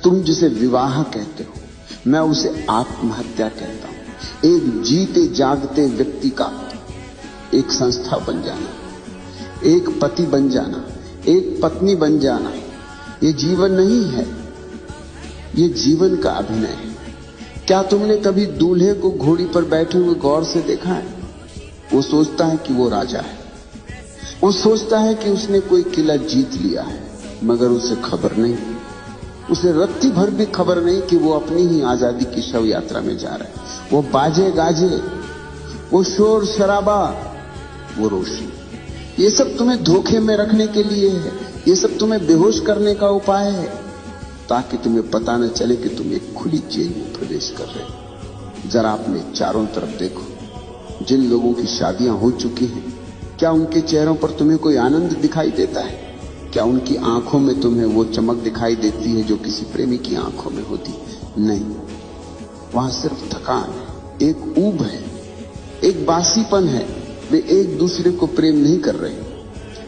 तुम जिसे विवाह कहते हो, मैं उसे आत्महत्या कहता हूं। एक जीते जागते व्यक्ति का एक संस्था बन जाना, एक पति बन जाना, एक पत्नी बन जाना, ये जीवन नहीं है, ये जीवन का अभिनय है। क्या तुमने कभी दूल्हे को घोड़ी पर बैठे हुए गौर से देखा है? वो सोचता है कि वो राजा है, वो सोचता है कि उसने कोई किला जीत लिया है, मगर उसे खबर नहीं, उसे रत्ती भर भी खबर नहीं कि वो अपनी ही आजादी की शव यात्रा में जा रहा है। वो बाजे गाजे, वो शोर शराबा, वो रोशनी, ये सब तुम्हें धोखे में रखने के लिए है, ये सब तुम्हें बेहोश करने का उपाय है, ताकि तुम्हें पता न चले कि तुम एक खुली जेल में प्रवेश कर रहे हो। जरा अपने चारों तरफ देखो, जिन लोगों की शादियां हो चुकी हैं, क्या उनके चेहरों पर तुम्हें कोई आनंद दिखाई देता है? क्या उनकी आंखों में तुम्हें वो चमक दिखाई देती है जो किसी प्रेमी की आंखों में होती? नहीं, वहां सिर्फ थकान है, एक ऊब है, एक बासीपन है। वे एक दूसरे को प्रेम नहीं कर रहे,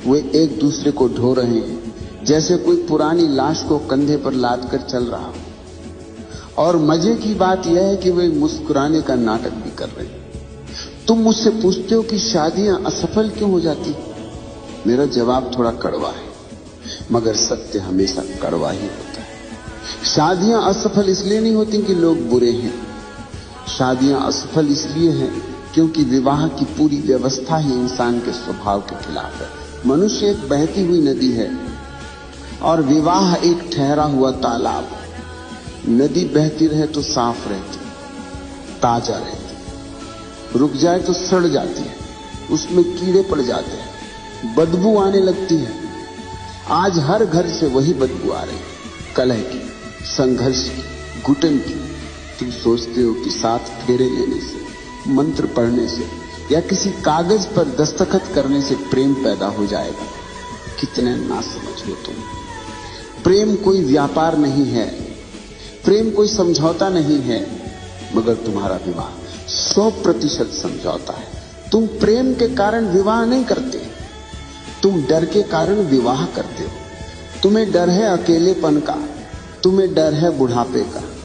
वे एक दूसरे को ढो रहे हैं, जैसे कोई पुरानी लाश को कंधे पर लाद कर चल रहा हो। और मजे की बात यह है कि वे मुस्कुराने का नाटक भी कर रहे हैं। तुम मुझसे पूछते हो कि शादियां असफल क्यों हो जाती? मेरा जवाब थोड़ा कड़वा है, मगर सत्य हमेशा कड़वा ही होता है। शादियां असफल इसलिए नहीं होती कि लोग बुरे हैं, शादियां असफल इसलिए हैं क्योंकि विवाह की पूरी व्यवस्था ही इंसान के स्वभाव के खिलाफ है। मनुष्य एक बहती हुई नदी है और विवाह एक ठहरा हुआ तालाब। नदी बहती रहे तो साफ रहती, ताजा रहती, रुक जाए तो सड़ जाती है, उसमें कीड़े पड़ जाते हैं, बदबू आने लगती है। आज हर घर से वही बदबू आ रही, कलह की, संघर्ष की, घुटन की। तुम सोचते हो कि 7 फेरे लेने से, मंत्र पढ़ने से या किसी कागज पर दस्तखत करने से प्रेम पैदा हो जाएगा। कितने नासमझ हो तुम। प्रेम कोई व्यापार नहीं है, प्रेम कोई समझौता नहीं है, मगर तुम्हारा विवाह 100% समझौता है। तुम प्रेम के कारण विवाह नहीं करते, तुम डर के कारण विवाह करते हो। तुम्हें डर है अकेलेपन का, तुम्हें डर है बुढ़ापे का,